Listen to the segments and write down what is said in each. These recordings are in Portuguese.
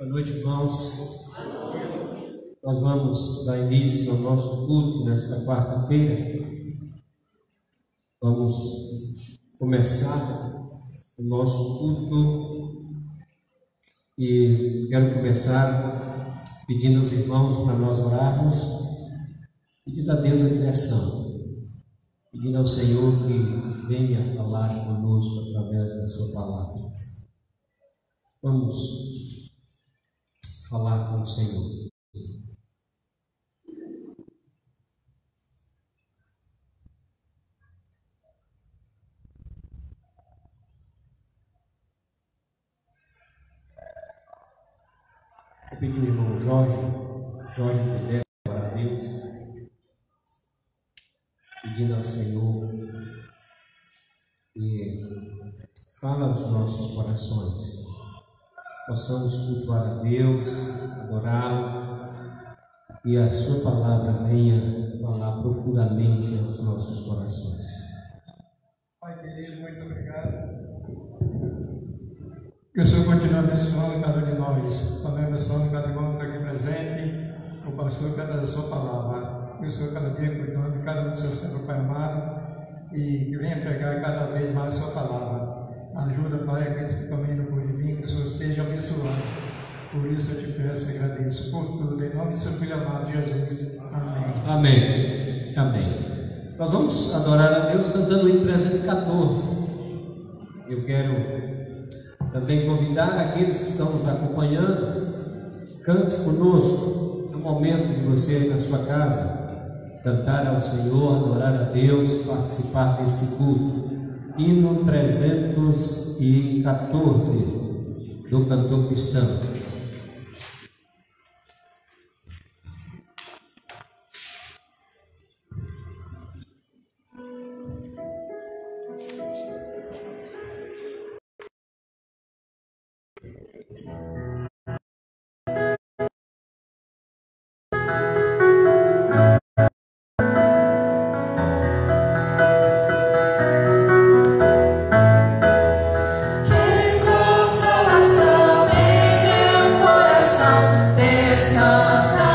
Boa noite, irmãos. Nós vamos dar início ao nosso culto nesta quarta-feira. Vamos começar o nosso culto e quero começar pedindo aos irmãos para nós orarmos, pedindo a Deus a direção. pedindo ao Senhor que venha falar conosco através da sua palavra. Vamos falar com o Senhor. Eu pedi ao irmão Jorge puder orar a Deus, pedindo ao Senhor que fala aos nossos corações, possamos cultuar a Deus, adorá-lo, e a sua palavra venha falar profundamente aos nossos corações. Pai querido, muito obrigado. Que o Senhor continue abençoando cada um de nós, também abençoando cada irmão que está aqui presente, o pastor cada da sua palavra. Que o Senhor cada dia cuidando de cada um dos seus servos, Pai amado, e que venha pregar cada vez mais a sua palavra. Ajuda, Pai, aqueles que caminham por divino, que o Senhor esteja abençoando. Por isso eu te peço e agradeço por tudo, em nome do seu Filho amado Jesus. Amém. Amém. Amém. Nós vamos adorar a Deus cantando o hino 314. Eu quero também convidar aqueles que estão nos acompanhando, cante conosco. É o momento de você aí na sua casa cantar ao Senhor, adorar a Deus, participar desse culto. Hino 314 do cantor cristão. Descansa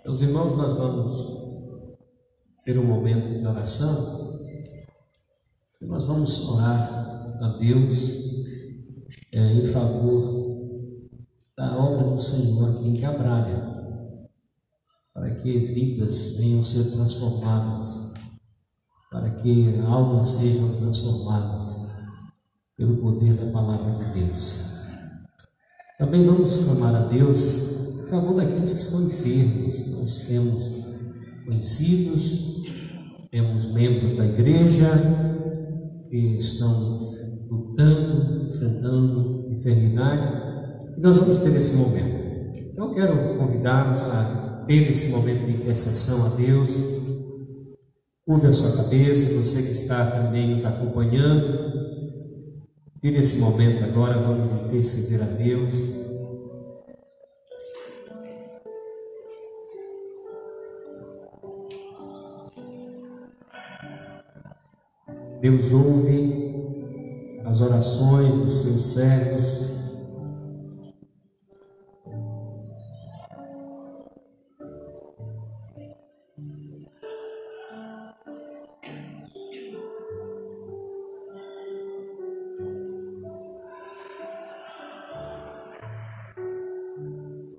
Meus irmãos, nós vamos ter um momento de oração e nós vamos orar a Deus em favor da obra do Senhor aqui em Cabralha, para que vidas venham ser transformadas, para que almas sejam transformadas pelo poder da palavra de Deus. Também vamos clamar a Deus em favor daqueles que estão enfermos. Nós temos conhecidos, temos membros da igreja que estão lutando, enfrentando enfermidade, e nós vamos ter esse momento. Então eu quero convidá-los a ter esse momento de intercessão a Deus. Curve a sua cabeça, você que está também nos acompanhando, tire esse momento agora, vamos interceder a Deus. Deus ouve as orações dos seus servos.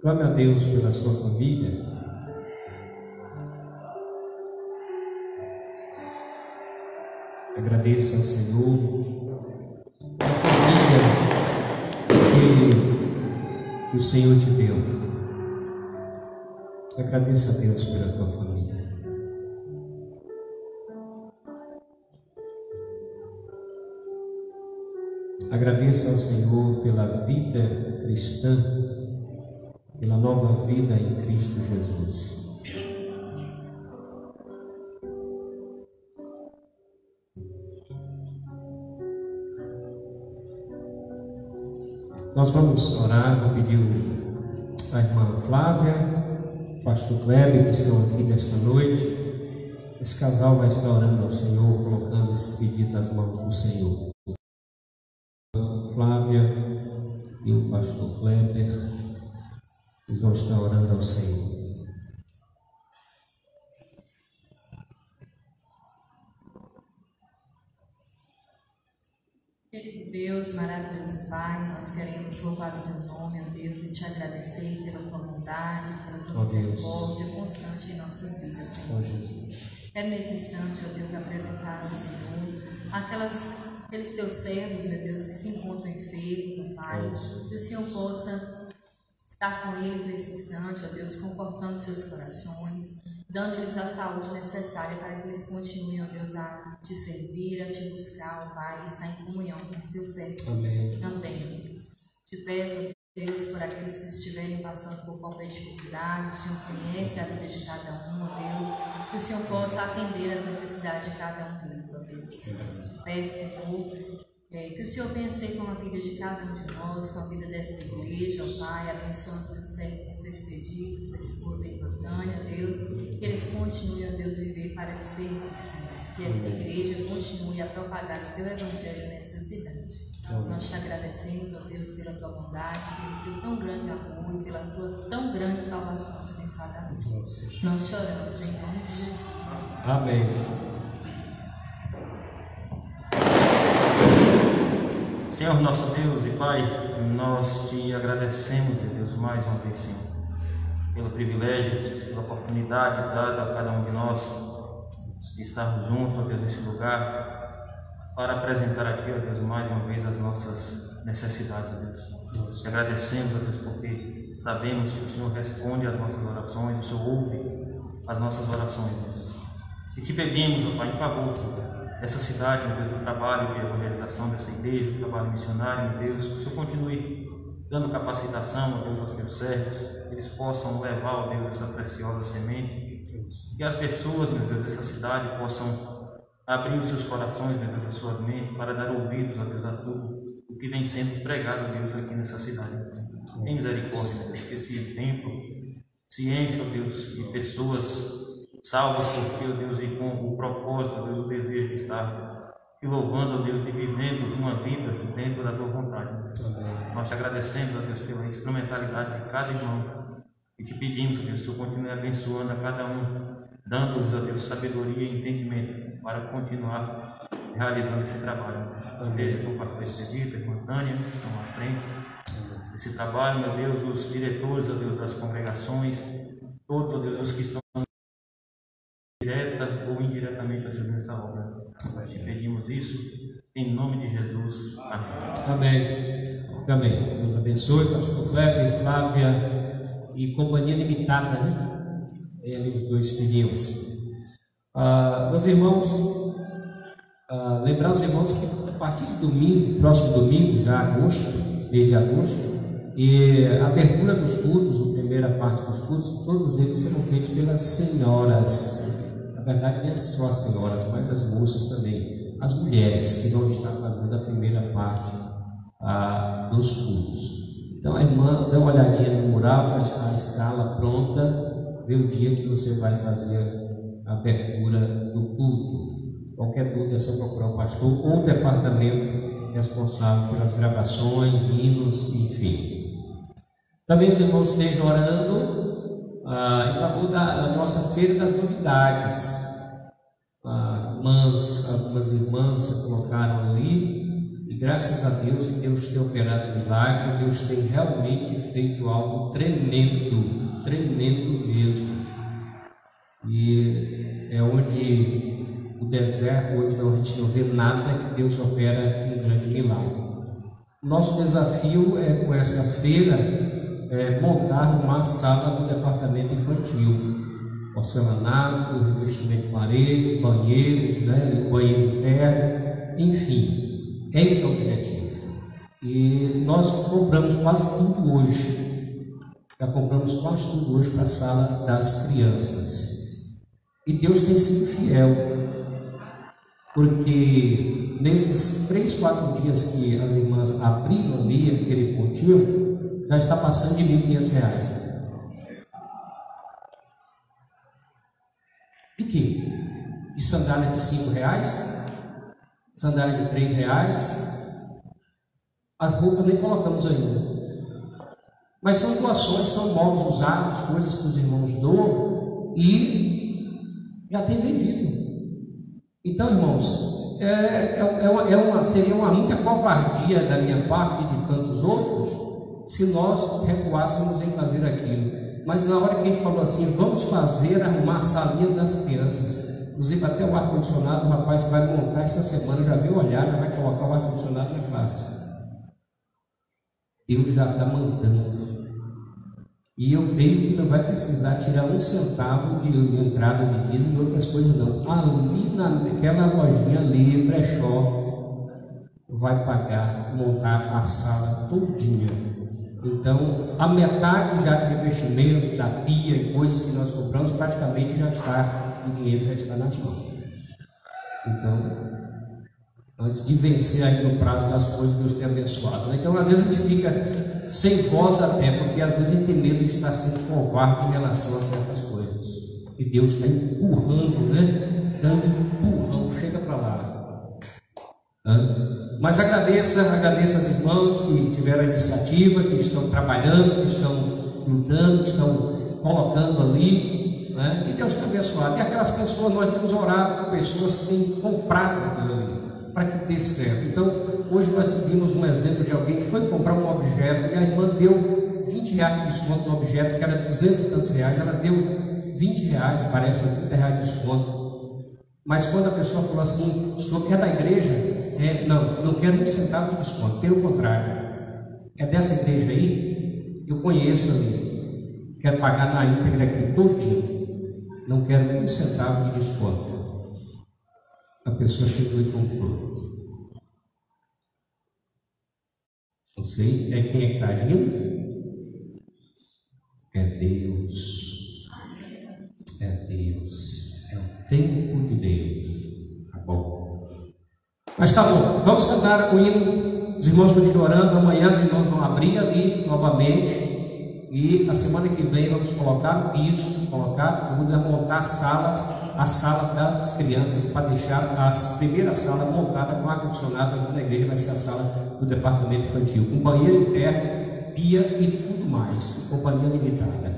Clame a Deus pela sua família. Agradeça ao Senhor a família que o Senhor te deu. Agradeça a Deus pela tua família. Agradeça ao Senhor pela vida cristã, pela nova vida em Cristo Jesus. Nós vamos orar, vou pedir a irmã Flávia, o pastor Kleber, que estão aqui nesta noite. Esse casal vai estar orando ao Senhor, colocando esse pedido nas mãos do Senhor. Flávia e o pastor Kleber, eles vão estar orando ao Senhor. Querido Deus, maravilhoso Pai, nós queremos louvar o Teu nome, ó Deus, e Te agradecer pela Tua bondade, pela Tua misericórdia constante em nossas vidas, Senhor. Jesus. Quero nesse instante, ó Deus, apresentar ao Senhor aqueles Teus servos, meu Deus, que se encontram enfermos, ó Pai, que o Senhor possa estar com eles nesse instante, ó Deus, confortando seus corações, dando-lhes a saúde necessária para que eles continuem, ó Deus, a Te servir, a Te buscar, ó Pai, estar em comunhão com os Teus servos. Amém. Também, ó Deus. Te peço, ó Deus, por aqueles que estiverem passando por qualquer dificuldade, o Senhor conhece a vida de cada um, ó Deus, que o Senhor possa atender as necessidades de cada um deles, ó Deus. Te peço, Senhor, que o Senhor venha ser com a vida de cada um de nós, com a vida desta igreja, ó Pai, abençoando o servo com seu expedito, sua esposa em Tânia, ó Deus, que eles continuem, ó Deus, a viver para Te servir, Senhor. Que esta igreja continue a propagar o Teu Evangelho nesta cidade. Nós Te agradecemos, ó Deus, pela Tua bondade, pelo Teu tão grande amor e pela Tua tão grande salvação dispensada a nós. Nós choramos em nome de Jesus. Amém. Senhor nosso Deus e Pai, nós Te agradecemos, Deus, mais uma vez, Senhor, pelo privilégio, pela oportunidade dada a cada um de nós de estarmos juntos, ó Deus, nesse lugar, para apresentar aqui, ó Deus, mais uma vez as nossas necessidades, ó Deus. Te agradecemos, ó Deus, porque sabemos que o Senhor responde às nossas orações, o Senhor ouve as nossas orações, Deus. E Te pedimos, ó Pai, em favor dessa cidade, ó Deus, do trabalho de evangelização dessa igreja, do trabalho missionário, ó Deus, que o Senhor continue dando capacitação, ó Deus, aos Teus servos, que eles possam levar, ó Deus, essa preciosa semente, que as pessoas, meu Deus, dessa cidade possam abrir os seus corações, meu Deus, as suas mentes, para dar ouvidos, ó Deus, a tudo o que vem sendo pregado, Deus, aqui nessa cidade. Tem misericórdia, Deus, que esse templo se enche, ó Deus, de pessoas salvas por Ti, ó Deus, e com o propósito, ó Deus, o desejo de estar Te louvando, ó Deus, e vivendo uma vida dentro da Tua vontade. Nós Te agradecemos, ó Deus, pela instrumentalidade de cada irmão E te pedimos, ó Deus, que o Senhor continue abençoando a cada um, dando-lhes, ó Deus, sabedoria e entendimento para continuar realizando esse trabalho. Veja com o pastor Expedito, a irmã Tânia, que estão à frente desse trabalho, meu Deus, os diretores, ó Deus, das congregações, todos, ó Deus, os que estão direta ou indiretamente, ó Deus, nessa obra. Nós te pedimos isso em nome de Jesus. Amém. Amém. Amém. Deus abençoe, pastor Kleber, Flávia e companhia limitada, né? Eles os dois filhinhos. Meus irmãos, lembrar os irmãos que a partir de domingo, próximo domingo, já agosto, mês de agosto, e a abertura dos cultos, a primeira parte dos cultos, todos eles serão feitos pelas senhoras. Na verdade, não é só as senhoras, mas as moças também, as mulheres que vão estar fazendo a primeira parte dos cultos. Então, a irmã, dá uma olhadinha no mural, já está a escala pronta, vê o dia que você vai fazer a abertura do culto. Qualquer dúvida é só procurar o pastor ou o departamento responsável pelas gravações, hinos, enfim. Também os irmãos estejam orando em favor da nossa feira das novidades. Algumas irmãs se colocaram ali e graças a Deus que Deus tem operado milagre, Deus tem realmente feito algo tremendo, tremendo mesmo. E é onde o deserto, onde a gente não vê nada, que Deus opera um grande milagre. Nosso desafio é, com essa feira, montar uma sala do departamento infantil, porcelanato, revestimento de parede, banheiros, né, banheiro interno, enfim, esse é o objetivo. E nós compramos quase tudo hoje, já compramos quase tudo hoje para a sala das crianças. E Deus tem sido fiel, porque nesses 3, 4 dias que as irmãs abriram ali aquele pontinho, já está passando de R$ 1.500. De quê? De sandália de R$ 5, sandália de R$ 3, as roupas nem colocamos ainda. Mas são doações, são móveis usados, coisas que os irmãos doam e já tem vendido. Então, irmãos, seria muita covardia da minha parte e de tantos outros se nós recuássemos em fazer aquilo. Mas na hora que a gente falou assim, vamos arrumar a salinha das crianças, inclusive até o ar-condicionado, o rapaz vai montar essa semana, já viu olhar, já vai colocar o ar-condicionado na classe. Deus já está mandando. E eu creio que não vai precisar tirar um centavo de entrada de dízimo e outras coisas não. Ali naquela lojinha ali, brechó, vai pagar, montar a sala todinha. Então, a metade já de revestimento, da pia e coisas que nós compramos, praticamente já está, o dinheiro já está nas mãos. Então, antes de vencer aí no prazo das coisas, Deus tem abençoado. Então, às vezes a gente fica sem voz até, porque às vezes a gente tem medo de estar sendo covarde em relação a certas coisas. E Deus está empurrando, né? Dando empurrão, chega para lá. Mas agradeça as irmãs que tiveram a iniciativa, que estão trabalhando, que estão lutando, que estão colocando ali, né? E Deus está abençoado. E aquelas pessoas, nós temos orado por pessoas que têm comprado aquilo ali, para que dê certo. Então, hoje nós vimos um exemplo de alguém que foi comprar um objeto e a irmã deu R$ 20 de desconto no objeto, que era R$ 200 e tantos, ela deu R$ 20, parece, ou R$ 30 de desconto. Mas quando a pessoa falou assim, o senhor quer da igreja? Não quero um centavo de desconto, pelo contrário. É dessa igreja aí? Eu conheço ali. Quero pagar na íntegra aqui todinho. Não quero um centavo de desconto. A pessoa chegou e comprou. Não sei, quem é que está agindo? É Deus. É Deus. É o tempo de Deus. Tá bom. Mas tá bom, vamos cantar o hino. Os irmãos continuam orando. Amanhã os irmãos vão abrir ali novamente. E a semana que vem vamos colocar o piso, colocar tudo, montar a sala das crianças, para deixar a primeira sala montada com ar-condicionado aqui na igreja. Vai ser a sala do departamento infantil, com banheiro interno, pia e tudo mais, companhia limitada.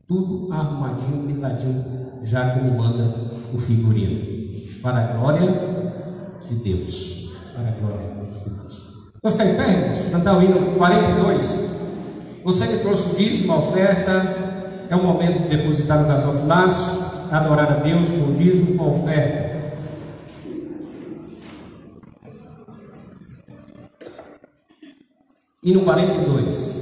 tudo arrumadinho, pintadinho, já como manda o figurino. Para a glória de Deus. Para a glória de Deus. Vamos ficar em pé, irmãos? Cantar o hino 42. Você que trouxe o dízimo, a oferta, é o momento de depositar no gasofilácio, adorar a Deus com o dízimo, com a oferta. Hino 42.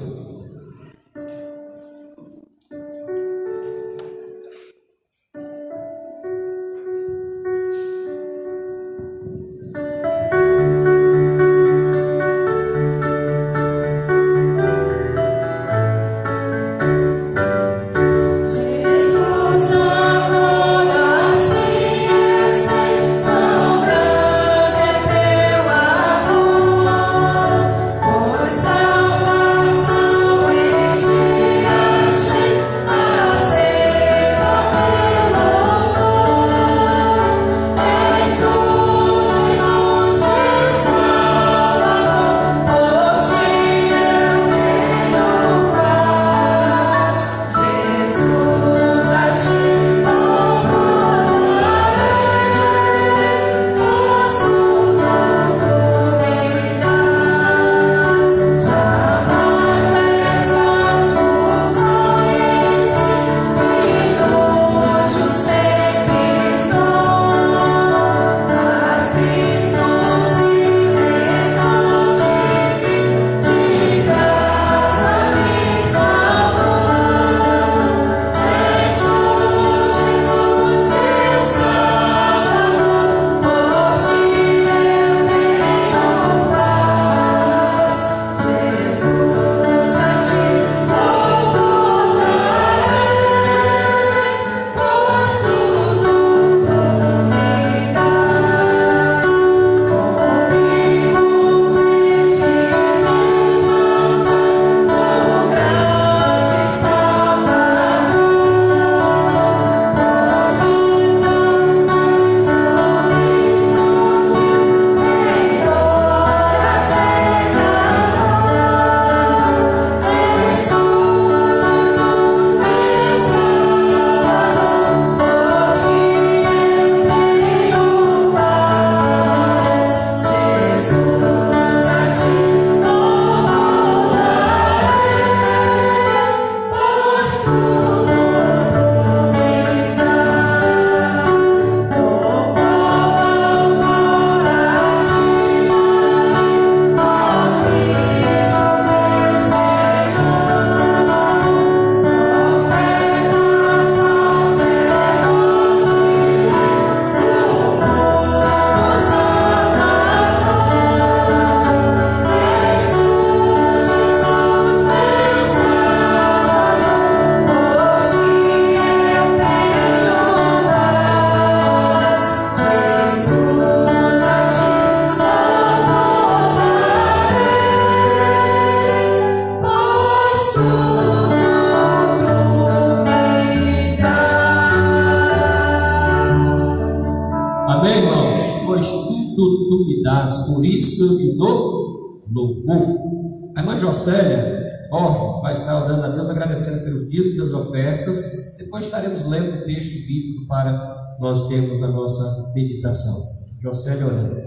Por isso eu te dou louvor. A irmã Jocélia Borges vai estar orando a Deus, agradecendo pelos dízimos e as ofertas. Depois estaremos lendo o texto bíblico para nós termos a nossa meditação. Jocélia orando.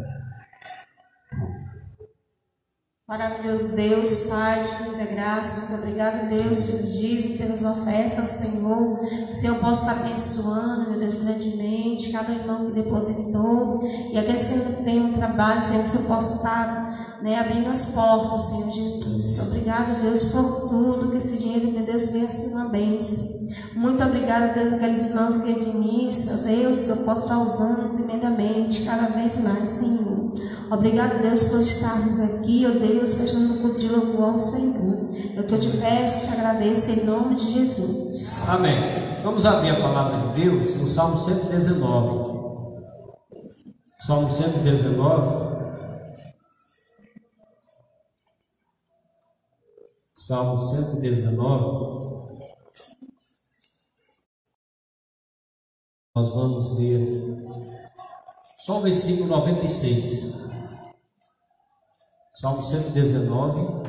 Maravilhoso Deus, Pai de muita graça, muito obrigado, Deus, pelos dízimos, pelas ofertas, Senhor. Que o Senhor possa estar abençoando, meu Deus, grandemente, cada irmão que depositou, e aqueles que não têm um trabalho, Senhor, que o Senhor possa estar abrindo as portas, Senhor Jesus. Obrigado, Deus, por tudo, que esse dinheiro, meu Deus, venha ser uma bênção. Muito obrigada, Deus, aqueles irmãos que administram, Deus, que eu posso estar usando tremendamente, cada vez mais, Senhor. Obrigado, Deus, por estarmos aqui, ó Deus, prestando um culto de louvor ao Senhor. Eu te peço, te agradeço em nome de Jesus. Amém. Vamos abrir a palavra de Deus no Salmo 119. Salmo 119. Salmo 119. Nós vamos ler só o versículo 96. Salmo 119,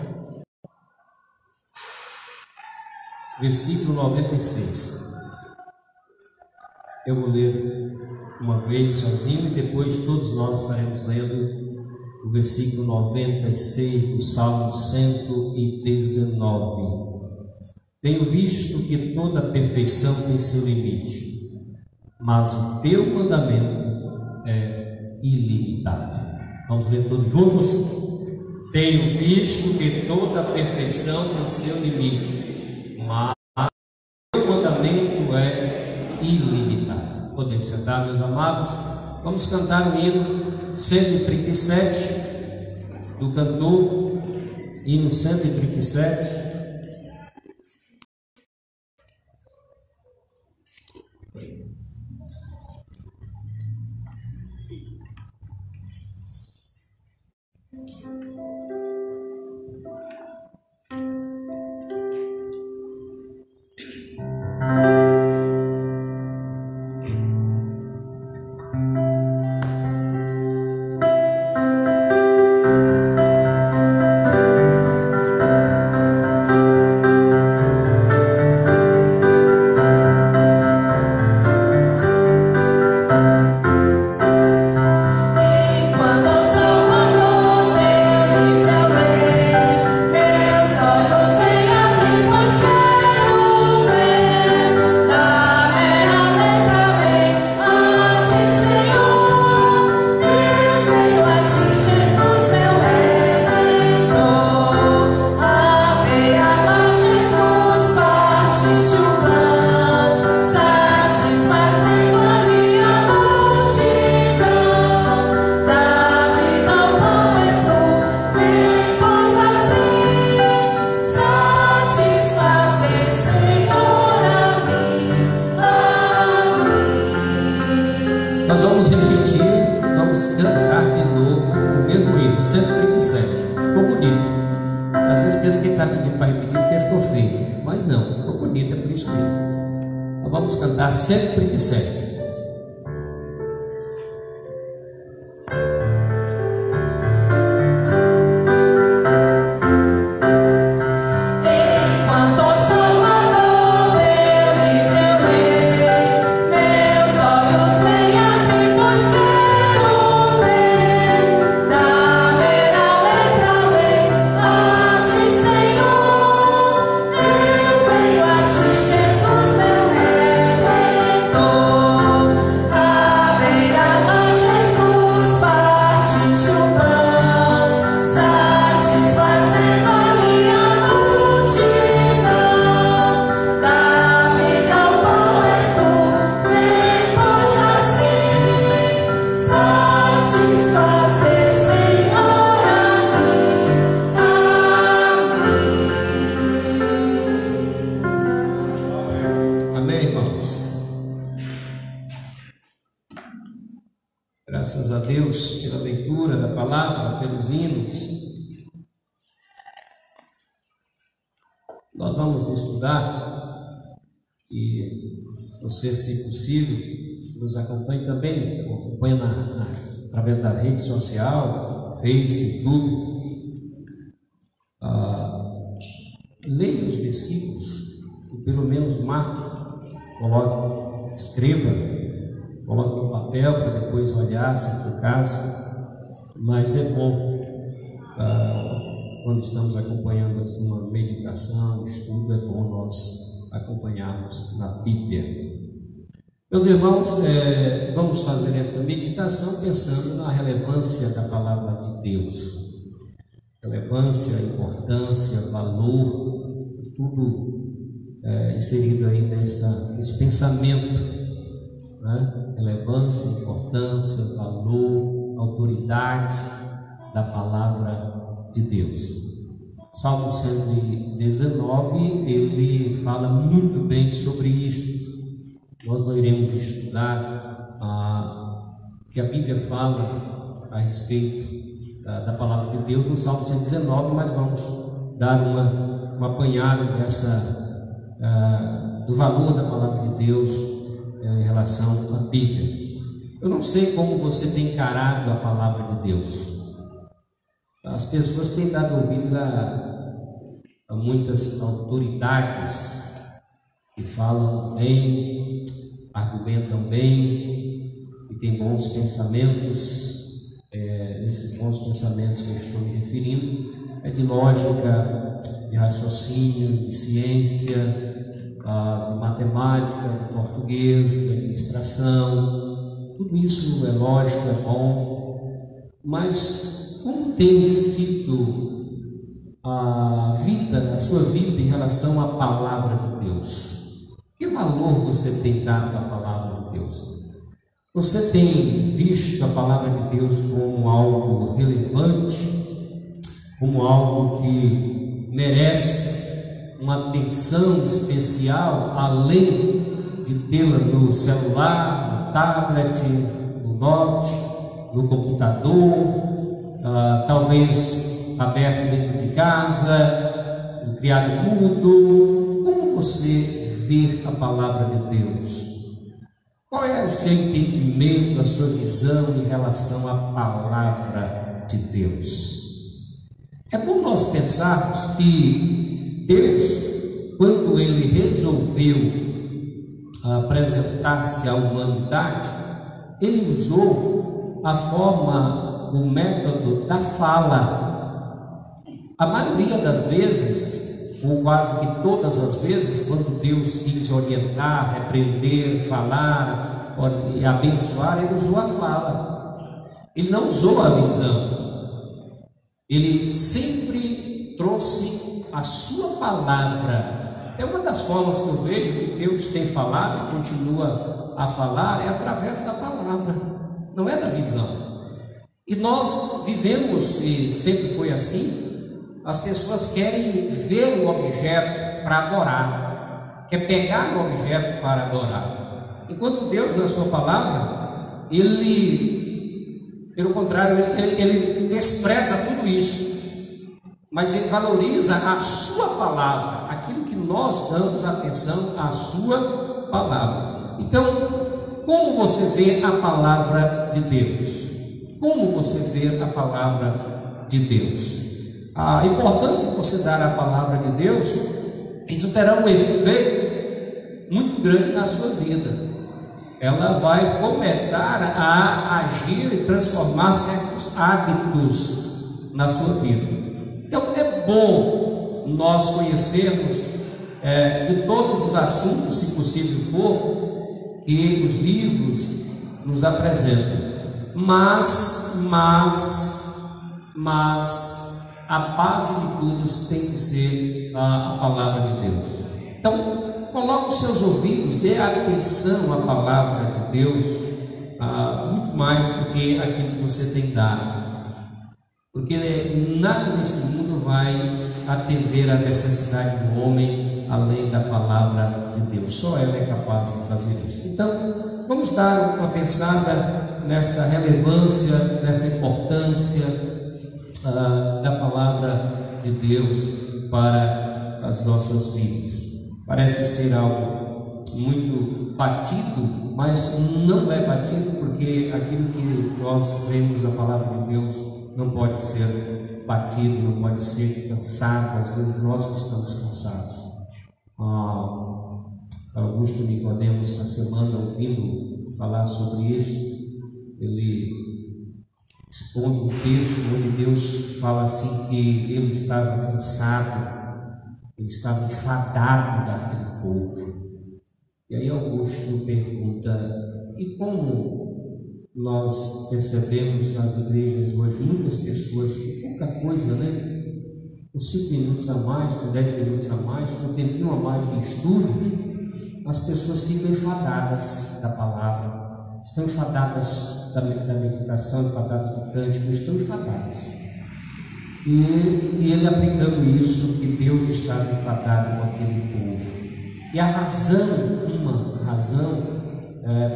versículo 96. Eu vou ler uma vez sozinho e depois todos nós estaremos lendo o versículo 96 do Salmo 119. Tenho visto que toda perfeição tem seu limite, mas o teu mandamento é ilimitado. Vamos ler todos juntos? Tenho visto que toda perfeição tem seu limite, mas o teu mandamento é ilimitado. Podem sentar, meus amados. Vamos cantar o hino 137 do cantor, hino 137. Vamos cantar 137. Graças a Deus pela leitura da palavra, pelos hinos. Nós vamos estudar e você, se possível, nos acompanhe também, acompanhe através da rede social, Face, YouTube. Leia os versículos, e pelo menos marque, coloque, escreva, coloque no papel para depois olhar, se for o caso. Mas é bom, quando estamos acompanhando assim, uma meditação, um estudo, é bom nós acompanharmos na Bíblia. Meus irmãos, vamos fazer esta meditação pensando na relevância da palavra de Deus. Relevância, importância, valor, tudo inserido aí nesse pensamento, né? Relevância, importância, valor, autoridade da palavra de Deus. Salmo 119, ele fala muito bem sobre isso. Nós não iremos estudar que a Bíblia fala a respeito da palavra de Deus no Salmo 119, mas vamos dar uma apanhada do valor da palavra de Deus em relação à Bíblia. Eu não sei como você tem encarado a palavra de Deus. As pessoas têm dado ouvidos a muitas autoridades que falam bem, argumentam bem e têm bons pensamentos. Esses bons pensamentos que eu estou me referindo é de lógica, de raciocínio, de ciência, de matemática, de português, de administração. Tudo isso é lógico, é bom, mas como tem sido a sua vida em relação à palavra de Deus? Que valor você tem dado à palavra de Deus? Você tem visto a palavra de Deus como algo relevante, como algo que merece uma atenção especial, além de tê-la no celular, no tablet, no note, no computador, talvez aberto dentro de casa, no criado mudo? Como você vê a palavra de Deus? Qual é o seu entendimento, a sua visão em relação à palavra de Deus? É bom nós pensarmos que Deus, quando Ele resolveu apresentar-se à humanidade, Ele usou a forma, o método da fala. A maioria das vezes, ou quase que todas as vezes, quando Deus quis orientar, repreender, falar e abençoar, Ele usou a fala. Ele não usou a visão. Ele sempre trouxe a sua palavra. É uma das formas que eu vejo que Deus tem falado e continua a falar, é através da palavra, não é da visão. E nós vivemos, e sempre foi assim, as pessoas querem ver o objeto para adorar, quer pegar no objeto para adorar. Enquanto Deus, na sua palavra, Ele, pelo contrário, ele despreza tudo isso, mas Ele valoriza a sua palavra, aquilo que nós damos atenção à sua palavra. Então, como você vê a palavra de Deus? Como você vê a palavra de Deus? A importância de você dar a palavra de Deus, isso terá um efeito muito grande na sua vida. Ela vai começar a agir e transformar certos hábitos na sua vida. Então é bom nós conhecermos de todos os assuntos, se possível for, que os livros nos apresentam. Mas a base de tudo tem que ser a palavra de Deus. Então, coloque os seus ouvidos, dê atenção à palavra de Deus, muito mais do que aquilo que você tem dado. Porque nada neste mundo vai atender à necessidade do homem além da palavra de Deus. Só ela é capaz de fazer isso. Então, vamos dar uma pensada nesta relevância, nesta importância da palavra de Deus para as nossas vidas. Parece ser algo muito batido, mas não é batido, porque aquilo que nós vemos na palavra de Deus não pode ser batido, não pode ser cansado. Às vezes nós que estamos cansados. Augusto Nicodemos, essa semana, ouvindo falar sobre isso, ele expondo um texto onde Deus fala assim que ele estava cansado, ele estava enfadado daquele povo. E aí Augusto pergunta: e como nós percebemos nas igrejas hoje muitas pessoas que pouca coisa, né? Com 5 minutos a mais, com 10 minutos a mais, com um tempinho a mais de estudo, as pessoas ficam enfadadas da palavra, estão enfadadas da meditação, enfadadas do cântico, estão enfadadas. E ele aplicando isso, que Deus estava enfadado com aquele povo. E a razão,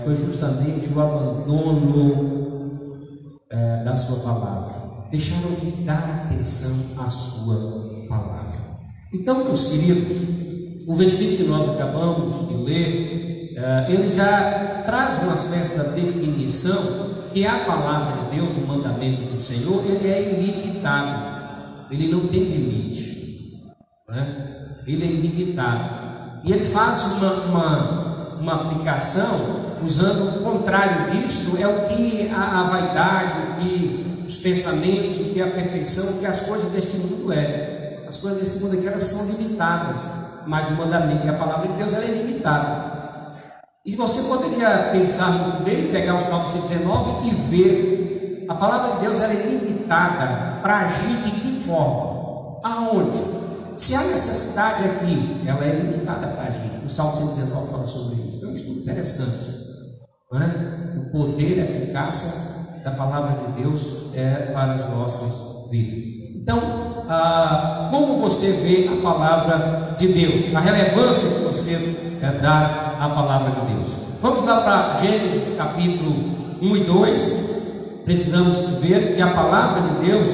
foi justamente o abandono da sua palavra. Deixaram de dar atenção à sua palavra. Então, meus queridos, o versículo que nós acabamos de ler, ele já traz uma certa definição, que a palavra de Deus, o mandamento do Senhor, ele é ilimitado, ele não tem limite, né? Ele é ilimitado. E ele faz uma aplicação usando o contrário disso, é o que a vaidade, o que os pensamentos, o que a perfeição, o que as coisas deste mundo é. As coisas deste mundo aqui, elas são limitadas, mas o mandamento e a palavra de Deus, ela é limitada. E você poderia pensar muito bem, pegar o Salmo 119 e ver, a palavra de Deus, ela é limitada para agir de que forma? Aonde? Se há necessidade aqui, ela é limitada para agir. O Salmo 119 fala sobre isso. Então, é um estudo interessante. O poder e a eficácia da palavra de Deus é para as nossas vidas. Então, como você vê a palavra de Deus? A relevância que você dá à palavra de Deus. Vamos lá para Gênesis capítulo 1 e 2. Precisamos ver que a palavra de Deus,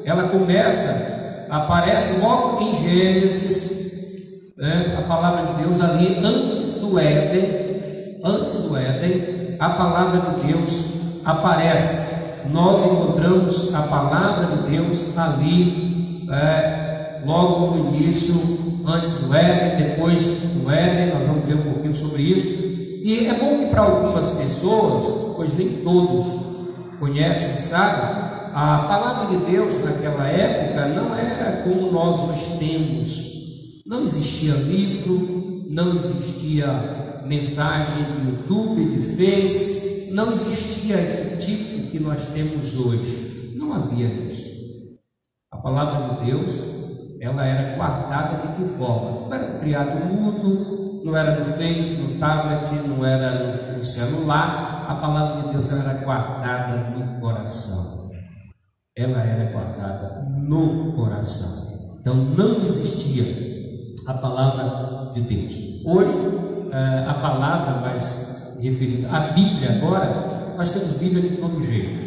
ela aparece logo em Gênesis, a palavra de Deus ali antes do Éden, a palavra de Deus aparece. Nós encontramos a palavra de Deus ali, logo no início, antes do Éden, depois do Éden. Nós vamos ver um pouquinho sobre isso. E é bom que para algumas pessoas, pois nem todos conhecem, sabe? A palavra de Deus naquela época não era como nós hoje temos. Não existia livro, não existia mensagem de YouTube, de Face, não existia esse tipo que nós temos hoje. Não havia isso. A palavra de Deus, ela era guardada de que forma? Não era criado mudo, não era no Face, no tablet, não era no celular. A palavra de Deus era guardada no coração. Ela era guardada no coração. Então não existia a palavra de Deus. Hoje, a palavra mais referida à Bíblia, agora, nós temos Bíblia de todo jeito.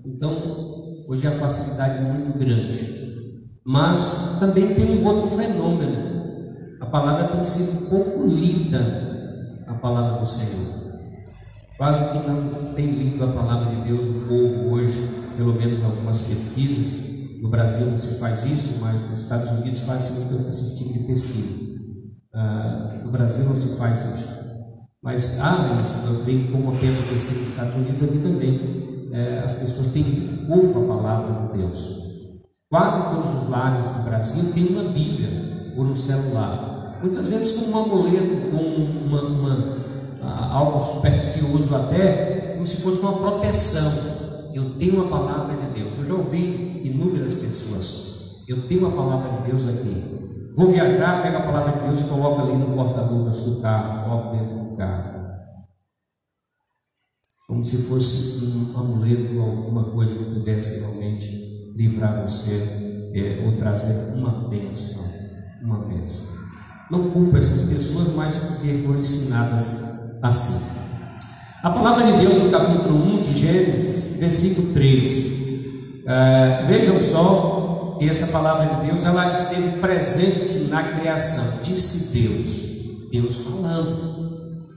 Então, hoje a facilidade é muito grande. Mas também tem um outro fenômeno. A palavra tem sido pouco lida, a palavra do Senhor. Quase que não tem lido a palavra de Deus o povo hoje, pelo menos algumas pesquisas. No Brasil não se faz isso, mas nos Estados Unidos faz muito esse tipo de pesquisa. No Brasil não se faz isso. Mas eu creio como pena acontecer nos Estados Unidos, aqui também as pessoas têm lido pouco a palavra de Deus. Quase todos os lares do Brasil têm uma Bíblia ou um celular. Muitas vezes com um amuleto, com algo supersticioso até, como se fosse uma proteção. Eu tenho a palavra de Deus. Eu já ouvi inúmeras pessoas. Eu tenho a palavra de Deus aqui. Vou viajar, pego a palavra de Deus e coloco ali no porta-luvas do carro, coloco dentro do carro. Como se fosse um amuleto ou alguma coisa que pudesse realmente livrar você ou trazer uma bênção. Uma bênção. Não culpo essas pessoas, mas porque foram ensinadas assim. A palavra de Deus no capítulo 1 de Gênesis, versículo 3. Vejam só que essa palavra de Deus, ela esteve presente na criação. Disse Deus falando.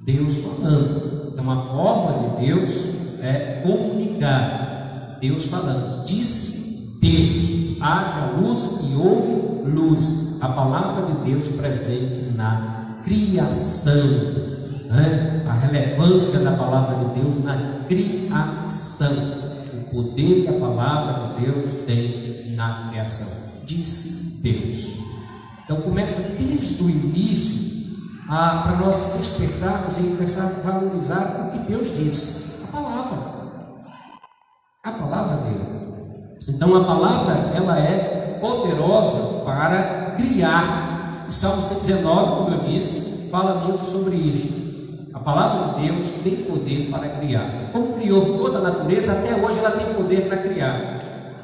Então a forma de Deus é comunicar. Deus falando. Disse Deus, haja luz e houve luz. A palavra de Deus presente na criação. A relevância da palavra de Deus na criação, o poder que a palavra de Deus tem na criação. Disse Deus. Então começa desde o início para nós despertarmos e começar a valorizar o que Deus disse, a palavra dele. Então a palavra, ela é poderosa para criar. O Salmo 119, como eu disse, fala muito sobre isso. A palavra de Deus tem poder para criar. Como criou toda a natureza, até hoje ela tem poder para criar.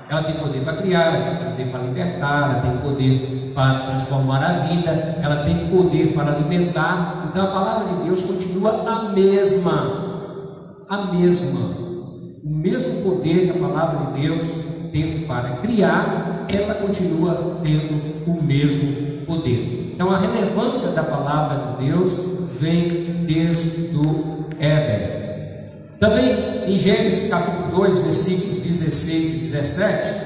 Ela tem poder para criar, ela tem poder para libertar, ela tem poder para transformar a vida, ela tem poder para alimentar. Então a palavra de Deus continua a mesma. O mesmo poder que a palavra de Deus teve para criar, ela continua tendo o mesmo poder. Então a relevância da palavra de Deus vem desde o Éden. Também em Gênesis capítulo 2, versículos 16 e 17,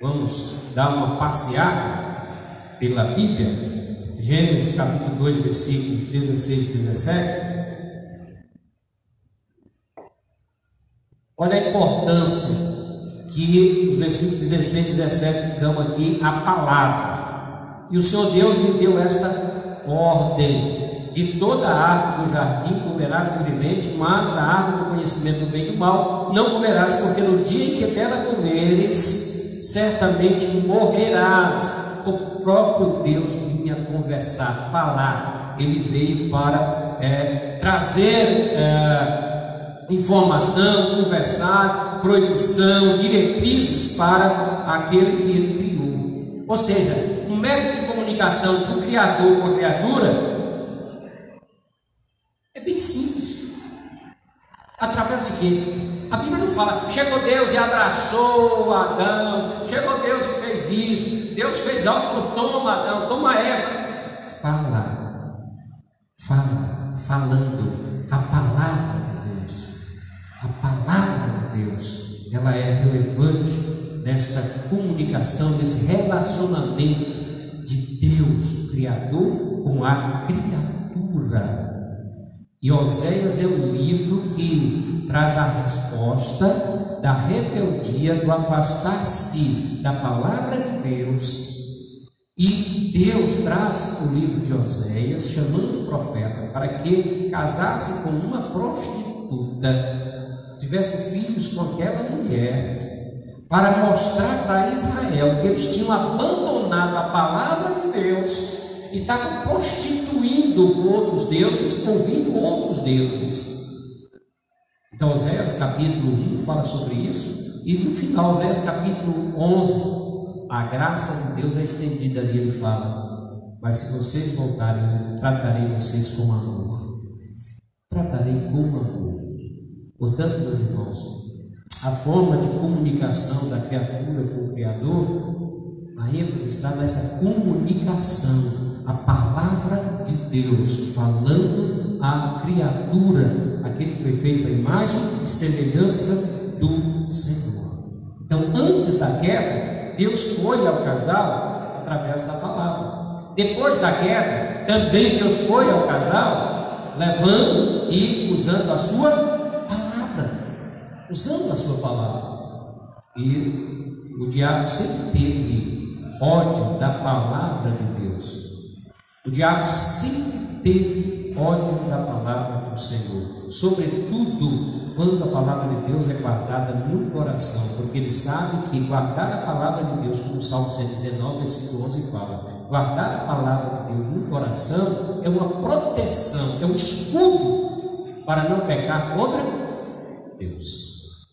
vamos dar uma passeada. pela Bíblia, Gênesis capítulo 2, versículos 16 e 17, olha a importância que os versículos 16 e 17 dão aqui a palavra. E o Senhor Deus lhe deu esta ordem: de toda a árvore do jardim comerás livremente, mas da árvore do conhecimento do bem e do mal não comerás, porque no dia em que dela comeres, certamente morrerás. O próprio Deus vinha conversar, falar. Ele veio para trazer informação, conversar, proibição, diretrizes para aquele que ele criou. Ou seja, um método de comunicação do Criador com a criatura é bem simples. Através de quê? A Bíblia não fala, chegou Deus e abraçou Adão, chegou Deus e fez isso, Deus fez algo e falou, toma Adão, toma Eva. Falando a palavra de Deus. A palavra de Deus, ela é relevante nesta comunicação, nesse relacionamento de Deus, Criador, com a criatura. E Oséias é um livro que traz a resposta da rebeldia, do afastar-se da palavra de Deus. E Deus traz o livro de Oséias, chamando o profeta para que casasse com uma prostituta, tivesse filhos com aquela mulher, para mostrar para Israel que eles tinham abandonado a palavra de Deus e estavam prostituindo outros deuses, servindo outros deuses. Então Oséias capítulo 1 fala sobre isso, e no final Oséias capítulo 11, a graça de Deus é estendida ali. Ele fala, mas se vocês voltarem, eu tratarei vocês com amor. Tratarei com amor. Portanto, meus irmãos, a forma de comunicação da criatura com o Criador, a ênfase está nessa comunicação. A palavra de Deus falando à criatura, aquele que foi feito à imagem e semelhança do Senhor. Então, antes da queda, Deus foi ao casal através da palavra. Depois da queda, também Deus foi ao casal levando e usando a sua palavra. Usando a sua palavra. E o diabo sempre teve ódio da palavra de Deus. O diabo sempre teve ódio da palavra do Senhor, sobretudo quando a palavra de Deus é guardada no coração, porque ele sabe que guardar a palavra de Deus, como o Salmo 119, versículo 11 fala, guardar a palavra de Deus no coração é uma proteção, é um escudo para não pecar contra Deus.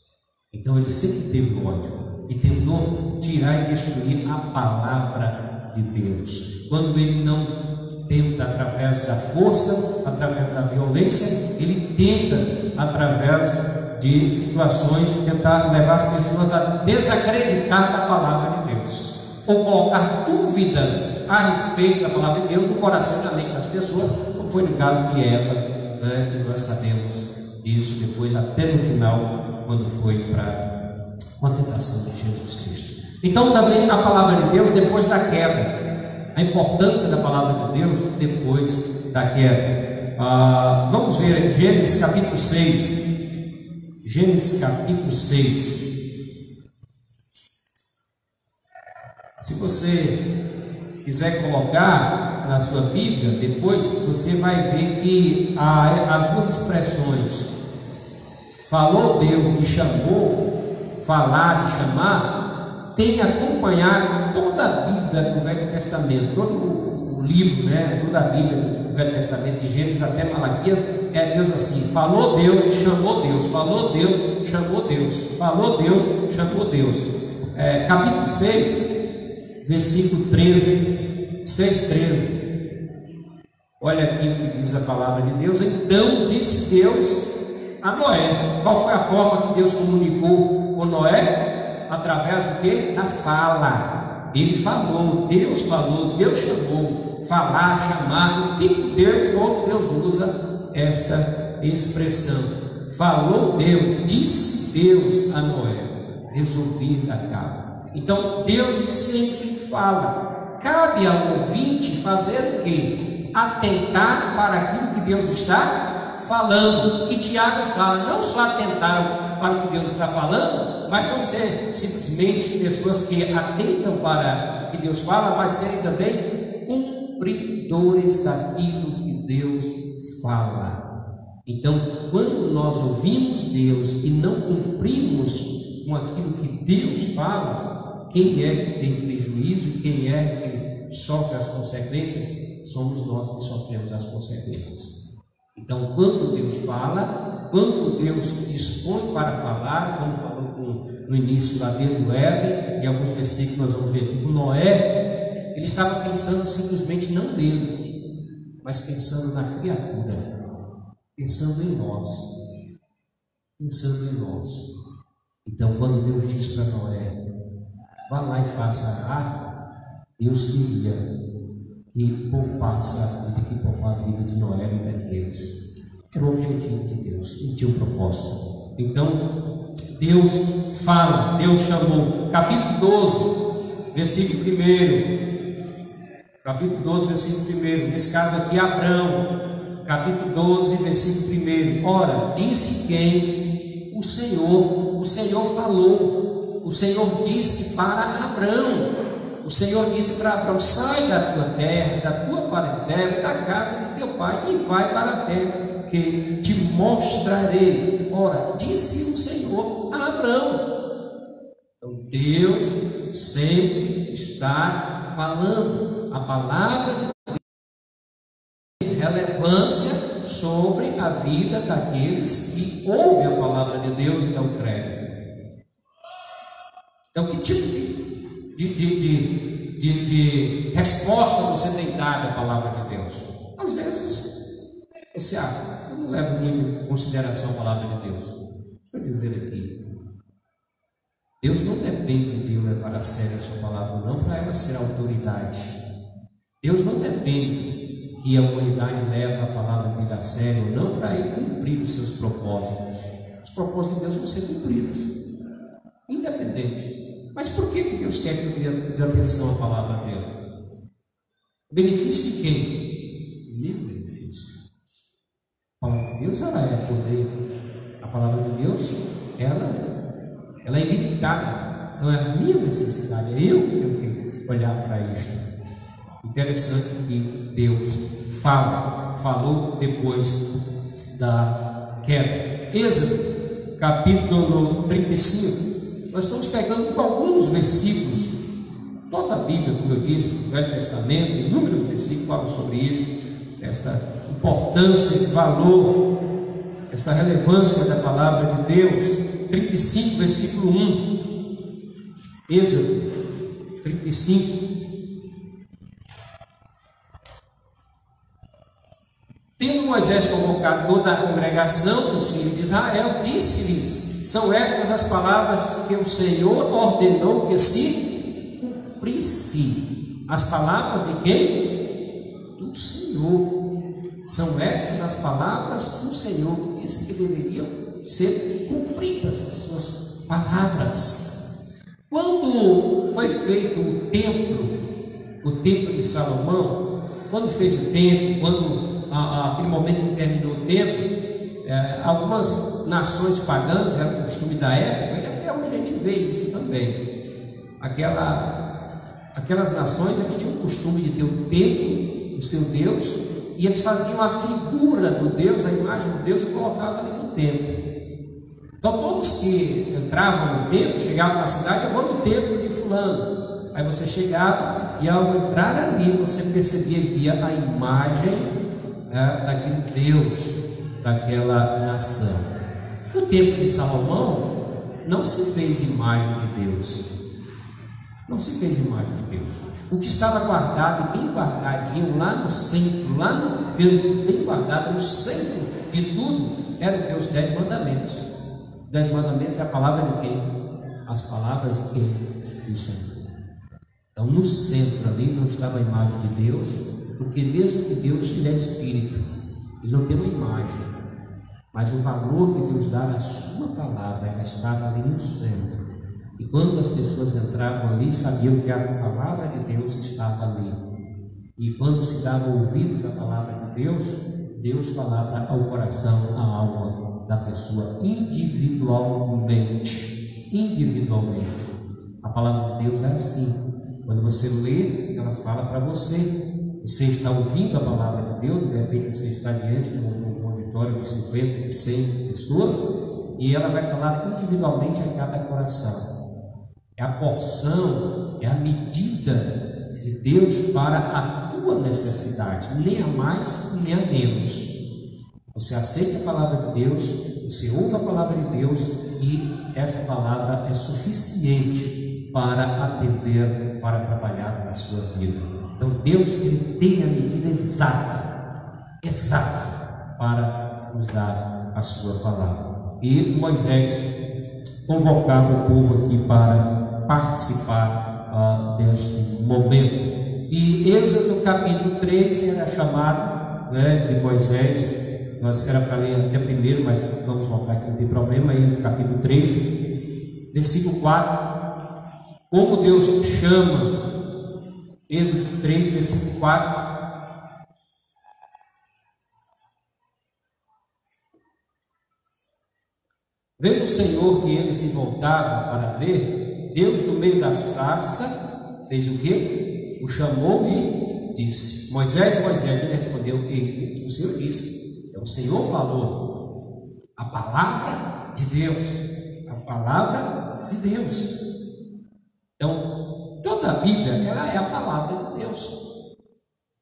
Então ele sempre teve ódio e tentou tirar e destruir a palavra de Deus. Quando ele não tenta através da força, através da violência, ele tenta através de situações tentar levar as pessoas a desacreditar da palavra de Deus, ou colocar dúvidas a respeito da palavra de Deus no coração e na mente das pessoas, como foi no caso de Eva, né? E nós sabemos disso depois, até no final, quando foi para a tentação de Jesus Cristo. Então também a palavra de Deus depois da queda, a importância da palavra de Deus depois da queda. Vamos ver Gênesis capítulo 6. Gênesis capítulo 6. Se você quiser colocar na sua Bíblia, depois você vai ver que as duas expressões falou Deus e chamou, falar e chamar, tem acompanhado toda a Bíblia do Velho Testamento, todo o livro, né, toda a Bíblia do Velho Testamento, de Gênesis até Malaquias, é Deus assim, falou Deus e chamou Deus, falou Deus, chamou Deus, falou Deus, chamou Deus. Capítulo 6, versículo 13, 6:13. Olha aqui o que diz a palavra de Deus. Então disse Deus a Noé. Qual foi a forma que Deus comunicou com Noé? Através do que? Da fala. Ele falou, Deus chamou. Falar, chamar, o tempo todo Deus usa esta expressão. Falou Deus, disse Deus a Noé, resolver da causa. Então Deus sempre fala. cabe ao ouvinte fazer o quê? Atentar para aquilo que Deus está falando. E Tiago fala, não só atentar para o que Deus está falando, mas não ser simplesmente pessoas que atentam para o que Deus fala, mas serem também cumpridores daquilo que Deus fala. Então, quando nós ouvimos Deus e não cumprimos com aquilo que Deus fala, quem é que tem prejuízo, quem é que sofre as consequências? Somos nós que sofremos as consequências. Então, quando Deus fala, quando Deus dispõe para falar, como falou no início lá desde o Éden, e alguns versículos nós vamos ver aqui com Noé, ele estava pensando simplesmente não nele, mas pensando na criatura, pensando em nós, pensando em nós. Então, quando Deus diz para Noé, vá lá e faça a arca, Deus queria que poupasse a vida, que poupar a vida de Noé e daqueles. Era o objetivo de Deus, ele tinha um propósito. Então, Deus fala, Deus chamou. Capítulo 12, versículo 1. Capítulo 12, versículo 1. Nesse caso aqui, Abrão. Capítulo 12, versículo 1. Ora, disse quem? O Senhor falou, o Senhor disse para Abrão. O Senhor disse para Abraão, sai da tua terra, da tua parentela e da casa de teu pai e vai para a terra que te mostrarei. Ora, disse o Senhor a Abraão. Então Deus sempre está falando. A palavra de Deus tem relevância sobre a vida daqueles que ouvem a palavra de Deus e dão crédito. Então, que tipo de resposta você tem dado à palavra de Deus? Às vezes você eu não levo muito em consideração a palavra de Deus. Deixa eu dizer aqui, Deus não depende de eu levar a sério a sua palavra, não para ela ser autoridade. Deus não depende que a humanidade leve a palavra dele a sério, não para ele cumprir os seus propósitos. Os propósitos de Deus vão ser cumpridos, independente. Mas por que Deus quer que eu dê atenção à palavra dele? Benefício de quem? Meu benefício. A palavra de Deus, ela é poder. A palavra de Deus, ela é ilimitada. Então é a minha necessidade, é eu que tenho que olhar para isto. Interessante que Deus falou depois da queda. Êxodo, capítulo 35. Nós estamos pegando alguns versículos, toda a Bíblia, como eu disse, o Velho Testamento, inúmeros versículos falam sobre isso, essa importância, esse valor, essa relevância da palavra de Deus. 35, versículo 1, Êxodo 35. Tendo Moisés convocado toda a congregação dos filhos de Israel, disse-lhes: são estas as palavras que o Senhor ordenou que se cumprisse. As palavras de quem? Do Senhor. São estas as palavras do Senhor, que disse que deveriam ser cumpridas as suas palavras. Quando foi feito o templo de Salomão, quando fez o templo, quando aquele momento que terminou o templo, algumas nações pagãs, era o costume da época, e até hoje a gente vê isso também. Aquelas nações, eles tinham o costume de ter o templo, o seu Deus, e eles faziam a figura do Deus, a imagem do Deus, e colocavam ali no templo. Então todos que entravam no templo, chegavam na cidade, eu vou no templo de fulano. Aí você chegava e ao entrar ali, você percebia, via a imagem daquele Deus, daquela nação. No templo de Salomão não se fez imagem de Deus. Não se fez imagem de Deus. O que estava guardado, bem guardadinho, lá no centro, lá no canto, bem guardado, no centro de tudo, eram os 10 mandamentos. Os 10 mandamentos é a palavra de quem? As palavras de quem? Do Senhor. Então, no centro ali não estava a imagem de Deus, porque mesmo que Deus, ele é espírito, ele não tem uma imagem, mas o valor que Deus dá na sua palavra, ela estava ali no centro. E quando as pessoas entravam ali, sabiam que a palavra de Deus estava ali. E quando se davam ouvidos à palavra de Deus, Deus falava ao coração, à alma da pessoa, individualmente. Individualmente. A palavra de Deus é assim. Quando você lê, ela fala para você. Você está ouvindo a palavra de Deus, de repente você está diante de um auditório de 50, de 100 pessoas, e ela vai falar individualmente a cada coração. É a porção, é a medida de Deus para a tua necessidade, nem a mais, nem a menos. Você aceita a palavra de Deus, você ouve a palavra de Deus, e essa palavra é suficiente para atender, para trabalhar na sua vida. Então Deus, Ele tem a medida exata para nos dar a sua palavra. E Moisés convocava o povo aqui para participar deste momento. E Êxodo capítulo 3 era chamado, né, de Moisés. Nós era para ler até primeiro, mas vamos voltar aqui, não tem problema. Êxodo capítulo 3, versículo 4. Como Deus chama, Êxodo 3, versículo 4. Vendo o Senhor que ele se voltava para ver, Deus no meio da sarça fez o quê? O chamou e disse: Moisés, Moisés. Ele respondeu: eis-me que o Senhor disse. Então o Senhor falou a palavra de Deus. A palavra de Deus. Então, toda a Bíblia, ela é a palavra de Deus.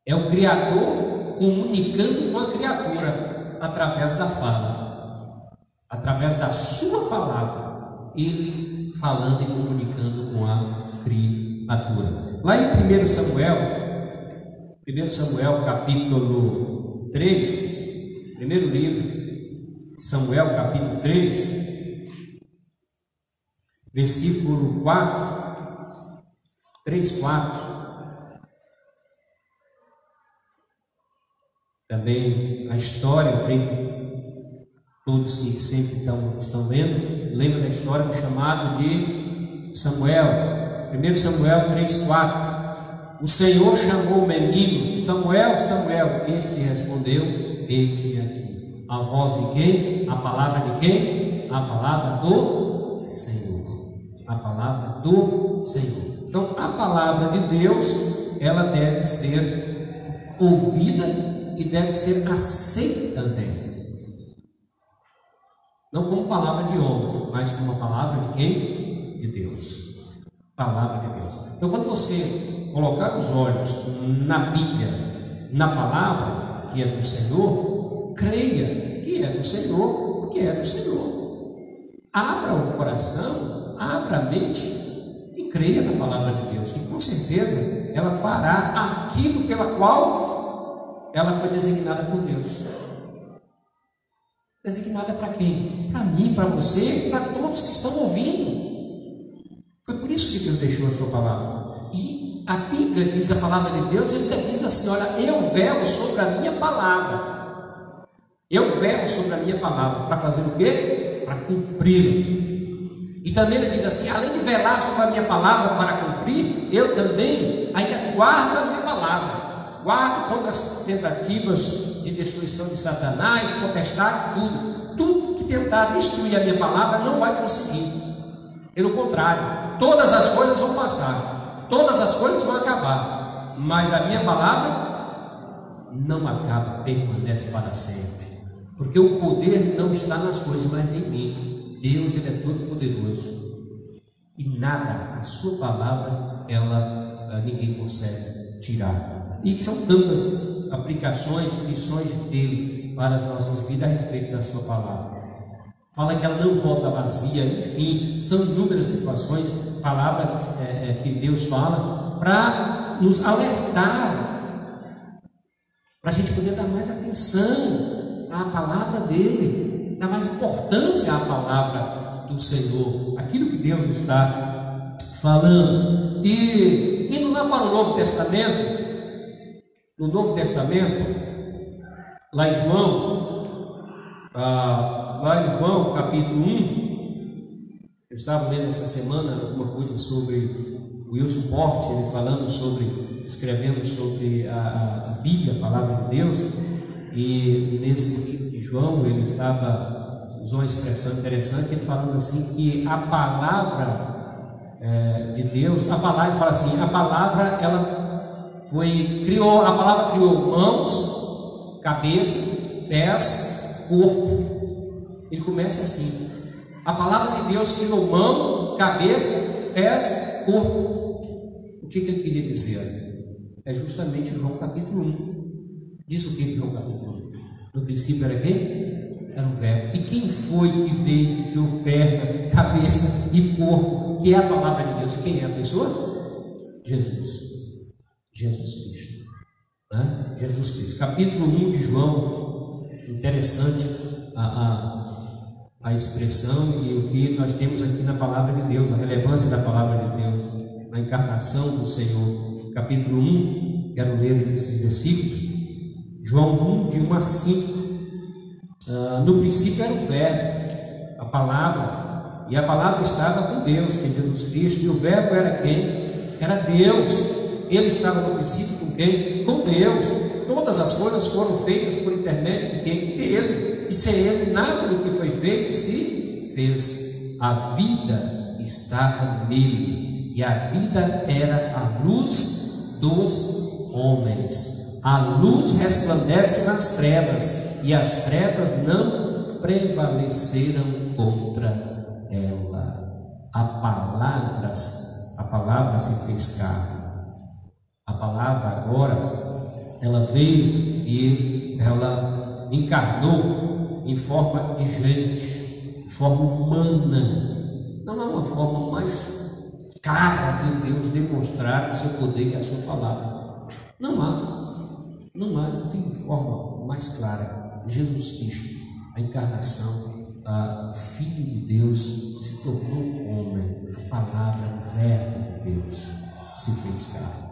É o Criador comunicando com a criatura através da fala, através da sua palavra, Ele falando e comunicando com a criatura. Lá em 1 Samuel capítulo 3, primeiro livro, Samuel capítulo 3, versículo 4, 3:4. Também a história, eu creio que todos que sempre estão lendo, lembram da história do chamado de Samuel. 1 Samuel 3:4. O Senhor chamou o menino: Samuel, Samuel. Este respondeu: eis-me aqui. A voz de quem? A palavra de quem? A palavra do Senhor. A palavra do Senhor. Então, a palavra de Deus, ela deve ser ouvida e deve ser aceita também. Não como palavra de homens, mas como a palavra de quem? De Deus. Palavra de Deus. Então, quando você colocar os olhos na Bíblia, na palavra que é do Senhor, creia que é do Senhor, porque é do Senhor. Abra o coração, abra a mente e creia na palavra de Deus, que com certeza ela fará aquilo pela qual ela foi designada por Deus. Designada para quem? Para mim, para você, para todos que estão ouvindo. Foi por isso que Deus deixou a sua palavra. E a Bíblia diz, a palavra de Deus, ele diz assim: olha, eu velo sobre a minha palavra. Eu velo sobre a minha palavra. Para fazer o quê? Para cumprir. E também ele diz assim: além de velar sobre a minha palavra para cumprir, eu também ainda guardo a minha palavra. Guardo contra as tentativas de destruição de Satanás, potestades, tudo. Tudo que tentar destruir a minha palavra não vai conseguir. Pelo contrário, todas as coisas vão passar, todas as coisas vão acabar, mas a minha palavra não acaba, permanece para sempre. Porque o poder não está nas coisas, mas em mim. Deus, Ele é todo poderoso. E nada, a sua palavra, ninguém consegue tirar. E são tantas aplicações, lições dele para as nossas vidas a respeito da sua palavra. Fala que ela não volta vazia, enfim, são inúmeras situações, palavras que Deus fala para nos alertar, para a gente poder dar mais atenção à palavra dele, dar mais importância à palavra do Senhor, aquilo que Deus está falando. E indo lá para o Novo Testamento, no Novo Testamento, lá em João capítulo 1, Eu estava lendo essa semana alguma coisa sobre o Wilson Porte, ele falando sobre, escrevendo sobre a Bíblia, a Palavra de Deus, e nesse livro de João ele usou uma expressão interessante, ele falando assim que a palavra de Deus, a palavra, ele fala assim, a palavra a palavra criou mãos, cabeça, pés, corpo. Ele começa assim, a palavra de Deus criou mão, cabeça, pés, corpo. O que ele queria dizer? É justamente João capítulo 1. Diz o que João capítulo 1? No princípio era quem? Era o verbo. E quem foi que veio, que criou perna, cabeça e corpo, que é a palavra de Deus? Quem é a pessoa? Jesus. Jesus Cristo. Né? Jesus Cristo. Capítulo 1 de João. Interessante a expressão e o que nós temos aqui na palavra de Deus, a relevância da palavra de Deus, na encarnação do Senhor. Capítulo 1, quero ler esses versículos. João 1, de 1 a 5. No princípio era o verbo, a palavra, e a palavra estava com Deus, que é Jesus Cristo, e o verbo era quem? Era Deus. Ele estava no princípio com quem? Com Deus. Todas as coisas foram feitas por intermédio de quem? Dele. E sem ele nada do que foi feito se fez. A vida estava nele, e a vida era a luz dos homens. A luz resplandece nas trevas, e as trevas não prevaleceram contra ela. A palavra se fez carne. A palavra agora, ela veio e ela encarnou em forma de gente, em forma humana. Não há uma forma mais clara de Deus demonstrar o seu poder que a sua palavra. Não tem forma mais clara. Jesus Cristo, a encarnação, o Filho de Deus se tornou homem. A palavra, o verbo de Deus se fez carne.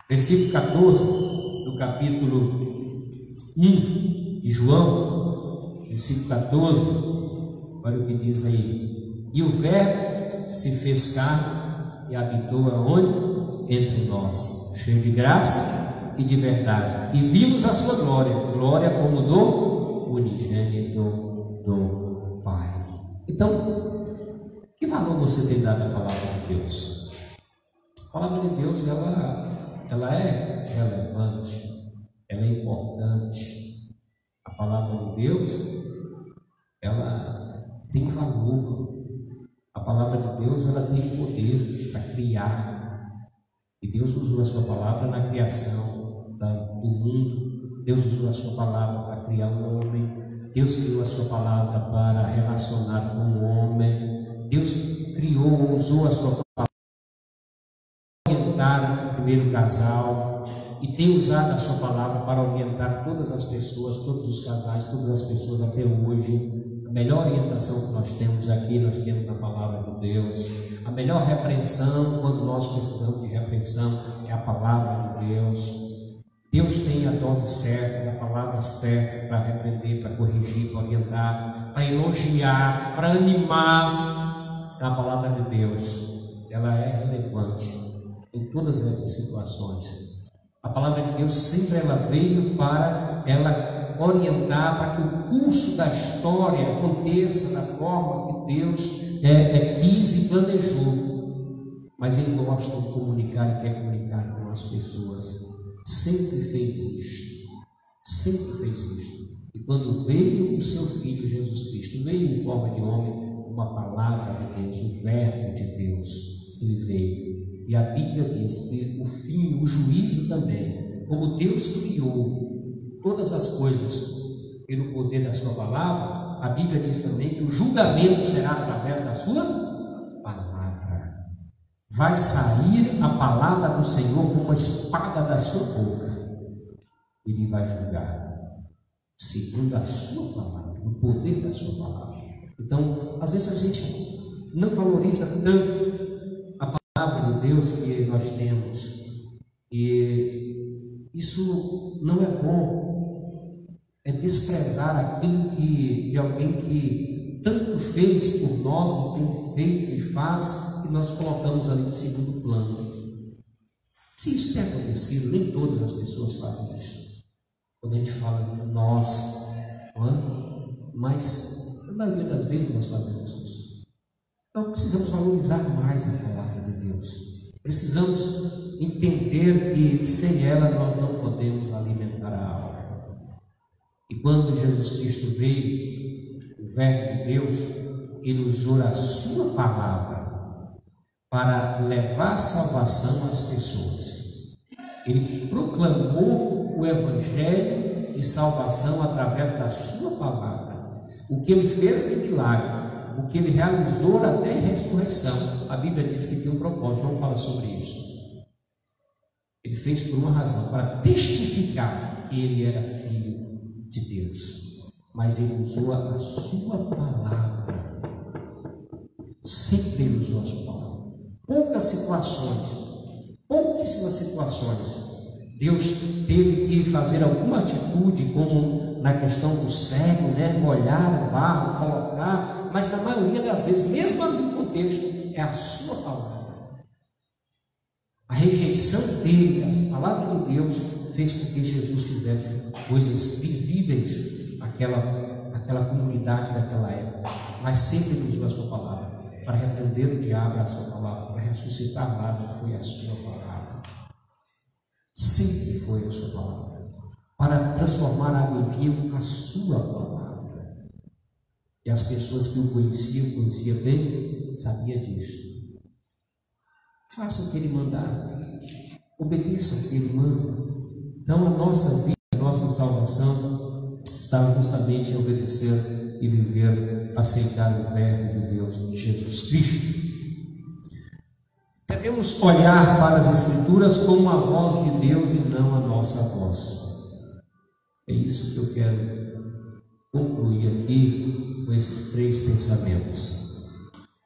Versículo 14 do capítulo 1 de João, versículo 14, olha o que diz aí. E o verbo se fez carne e habitou aonde? Entre nós, cheio de graça e de verdade. E vimos a sua glória, glória como do unigênito do Pai. Então, que valor você tem dado à palavra de Deus? A palavra de Deus, ela é relevante, ela é importante. A palavra de Deus, ela tem valor. A palavra de Deus, ela tem poder para criar. E Deus usou a sua palavra na criação do mundo. Deus usou a sua palavra para criar o homem. Deus criou a sua palavra para relacionar com o homem. Deus usou a sua palavra para orientar o primeiro casal. E tem usado a sua palavra para orientar todas as pessoas, todos os casais, todas as pessoas até hoje. A melhor orientação que nós temos aqui, nós temos na palavra de Deus. A melhor repreensão, quando nós precisamos de repreensão, é a palavra de Deus. Deus tem a dose certa, a palavra certa para repreender, para corrigir, para orientar, para elogiar, para animar. A palavra de Deus, ela é relevante em todas essas situações. A palavra de Deus sempre ela veio para ela orientar, para que o curso da história aconteça da forma que Deus quis e planejou. Mas Ele gosta de comunicar e quer comunicar com as pessoas. Sempre fez isto. Sempre fez isto. E quando veio o seu Filho Jesus Cristo, veio em forma de homem, uma palavra de Deus, o verbo de Deus, Ele veio. E a Bíblia diz que o fim, o juízo também, como Deus criou todas as coisas pelo poder da sua palavra, a Bíblia diz também que o julgamento será através da sua palavra. Vai sair a palavra do Senhor como uma espada da sua boca. Ele vai julgar segundo a sua palavra, o poder da sua palavra. Então, às vezes a gente não valoriza tanto a palavra de Deus que nós temos, e isso não é bom. É desprezar aquilo de alguém que tanto fez por nós e tem feito e faz que nós colocamos ali no segundo plano. Se isso tem acontecido, nem todas as pessoas fazem isso. Quando a gente fala de nós, não é? Mas na maioria das vezes nós fazemos isso. Então precisamos valorizar mais a palavra de Deus. Precisamos entender que sem ela nós não podemos alimentar a alma. E quando Jesus Cristo veio, o Verbo de Deus, ele usou a sua palavra para levar salvação às pessoas. Ele proclamou o evangelho de salvação através da sua palavra. O que ele fez de milagre, o que ele realizou até em ressurreição, a Bíblia diz que tem um propósito. João fala sobre isso. Ele fez por uma razão, para testificar que ele era filho de Deus. Mas ele usou a sua palavra. Sempre ele usou a sua palavra. Pouquíssimas situações, Deus teve que fazer alguma atitude, como na questão do cego, né? Molhar o barro, colocar, mas na maioria das vezes, mesmo ali no contexto, é a sua palavra. A rejeição dele, a palavra de Deus, fez com que Jesus fizesse coisas visíveis àquela comunidade daquela época, mas sempre ele usou a sua palavra. Para repreender o diabo, a sua palavra. Para ressuscitar Lázaro, foi a sua palavra. Sempre foi a sua palavra. Para transformar água em vinho, a sua palavra. E as pessoas que o conheciam bem, sabiam disso. Faça o que ele mandar. Obedeça o que ele manda. Então a nossa vida, a nossa salvação está justamente em obedecer e viver, aceitar o Verbo de Deus, Jesus Cristo. Devemos olhar para as Escrituras como a voz de Deus e não a nossa voz. É isso que eu quero concluir aqui com esses 3 pensamentos.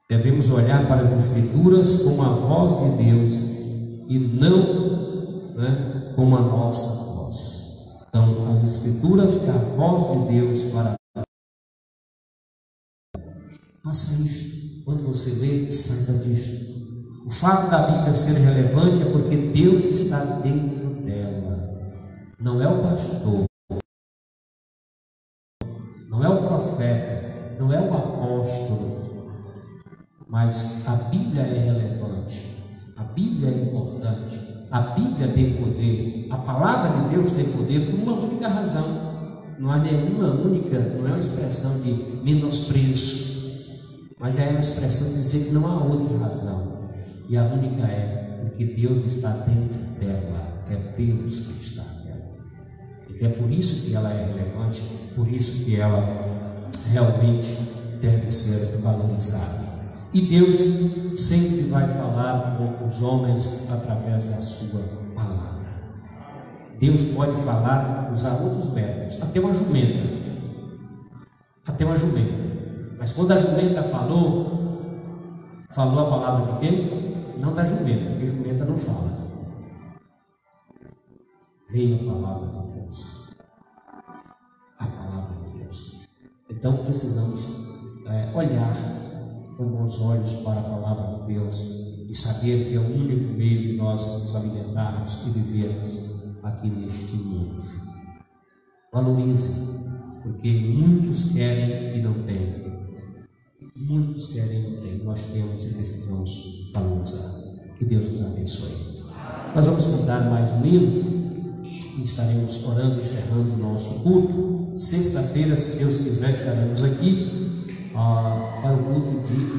Devemos olhar para as Escrituras como a voz de Deus e não, né, como a nossa voz. Então, as Escrituras é a voz de Deus para faça isso. Quando você lê, saiba disso. O fato da Bíblia ser relevante é porque Deus está dentro dela. Não é o pastor, não é o profeta, não é o apóstolo, mas a Bíblia é relevante. A Bíblia é importante. A Bíblia tem poder. A palavra de Deus tem poder por uma única razão. Não há nenhuma única, não é uma expressão de menosprezo, mas é uma expressão de dizer que não há outra razão. E a única é porque Deus está dentro dela. É Deus que está nela. E é por isso que ela é relevante, por isso que ela realmente deve ser valorizada. E Deus sempre vai falar com os homens através da sua palavra. Deus pode falar, usar outros métodos, até uma jumenta. Mas quando a jumenta falou a palavra de quem? Não da jumenta, porque a jumenta não fala. Veio a palavra de Deus. A palavra de Deus. Então precisamos olhar com bons olhos para a palavra de Deus e saber que é o único meio de nós nos alimentarmos e vivermos aqui neste mundo. Valorize, porque muitos querem e não têm. Muitos querem e não têm. Nós temos e precisamos valorizar. Que Deus nos abençoe. Nós vamos cantar mais um hino e estaremos orando, encerrando o nosso culto. Sexta-feira, se Deus quiser, estaremos aqui para o culto de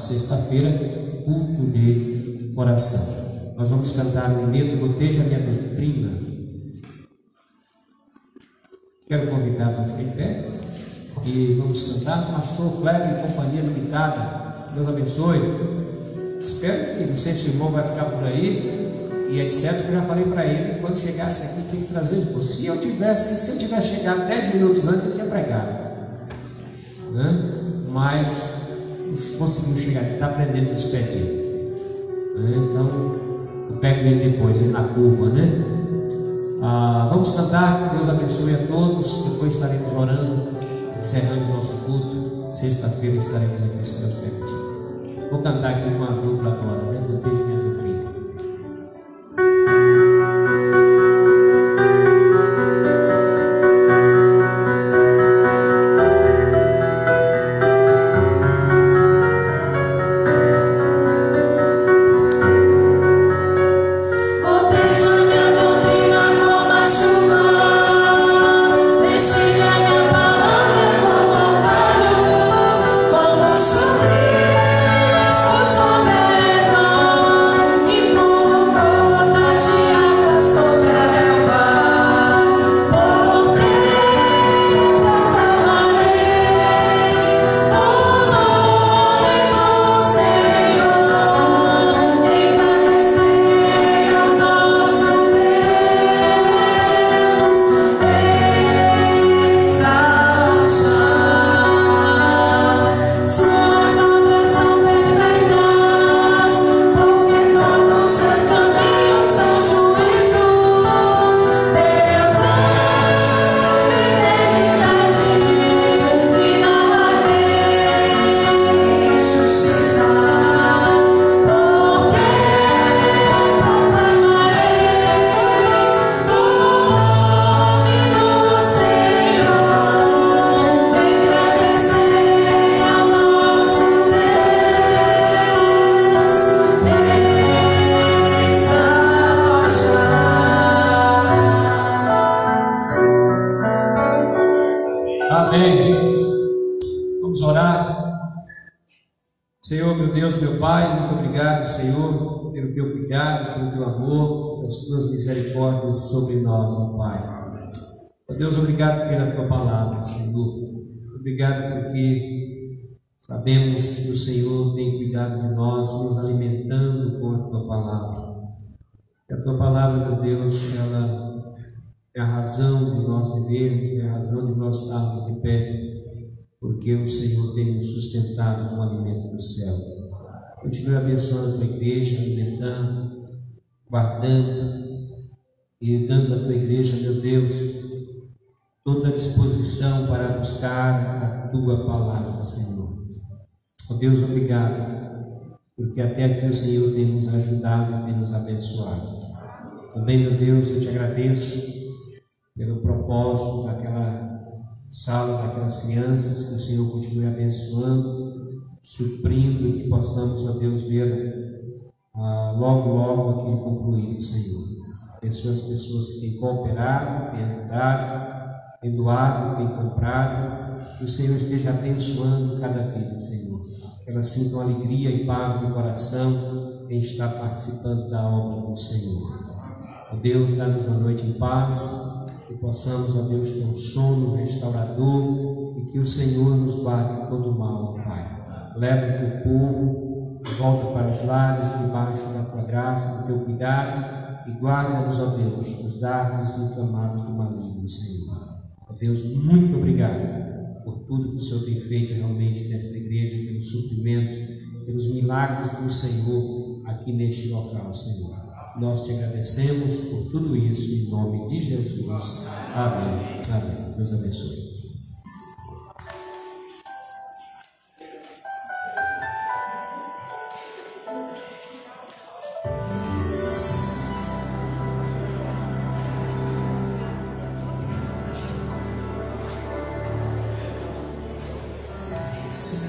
sexta-feira, culto de oração. Nós vamos cantar o hino Proteja a Minha Doutrina. Quero convidar a ficar em pé e vamos cantar. Pastor Kleber e Companhia Limitada, Deus abençoe. Espero que, não sei se o irmão vai ficar por aí e etc. Eu já falei para ele, quando chegasse aqui tinha que trazer o esposo. Se eu tivesse chegado 10 minutos antes, eu tinha pregado, né? Mas não conseguiu chegar aqui, está aprendendo no expedito, né? Então eu pego ele depois, ele na curva, né? Vamos cantar. Deus abençoe a todos. Depois estaremos orando, encerrando o nosso culto. Sexta-feira estaremos aqui, se Deus permitir. Vou cantar aqui com a dupla agora, né? Do texto minha doutrina. Senhor, meu Deus, meu Pai, muito obrigado, Senhor, pelo Teu cuidado, pelo Teu amor, pelas Tuas misericórdias sobre nós, ó Pai. Ó Deus, obrigado pela Tua palavra, Senhor. Obrigado porque sabemos que o Senhor tem cuidado de nós, nos alimentando com a Tua palavra. E a Tua palavra, meu Deus, ela é a razão de nós vivermos, é a razão de nós estarmos de pé, porque o Senhor tem nos sustentado com o alimento do céu. Continue abençoando a Tua igreja, alimentando, guardando e dando à Tua igreja, meu Deus, toda a disposição para buscar a Tua palavra, Senhor. Ó Deus, obrigado, porque até aqui o Senhor tem nos ajudado, tem nos abençoado. Também, meu Deus, eu te agradeço pelo propósito daquela sala, daquelas crianças, que o Senhor continue abençoando, suprindo, e que possamos, ó Deus, ver logo aquilo concluído, Senhor. Abençoe as pessoas que têm cooperado, que têm ajudado, têm doado, têm comprado, que o Senhor esteja abençoando cada vida, Senhor. Que elas sintam alegria e paz no coração em estar participando da obra do Senhor. Ó Deus, dá-nos uma noite em paz, que possamos, ó Deus, ter um sono restaurador e que o Senhor nos guarde de todo o mal, Pai. Leva o Teu povo de volta para os lares, debaixo da Tua graça, do Teu cuidado, e guarda-nos, ó Deus, dos dardos inflamados do maligno, Senhor. Ó Deus, muito obrigado por tudo que o Senhor tem feito realmente nesta igreja, pelo suprimento, pelos milagres do Senhor aqui neste local, Senhor. Nós te agradecemos por tudo isso, em nome de Jesus. Amém. Amém. Deus abençoe. Esse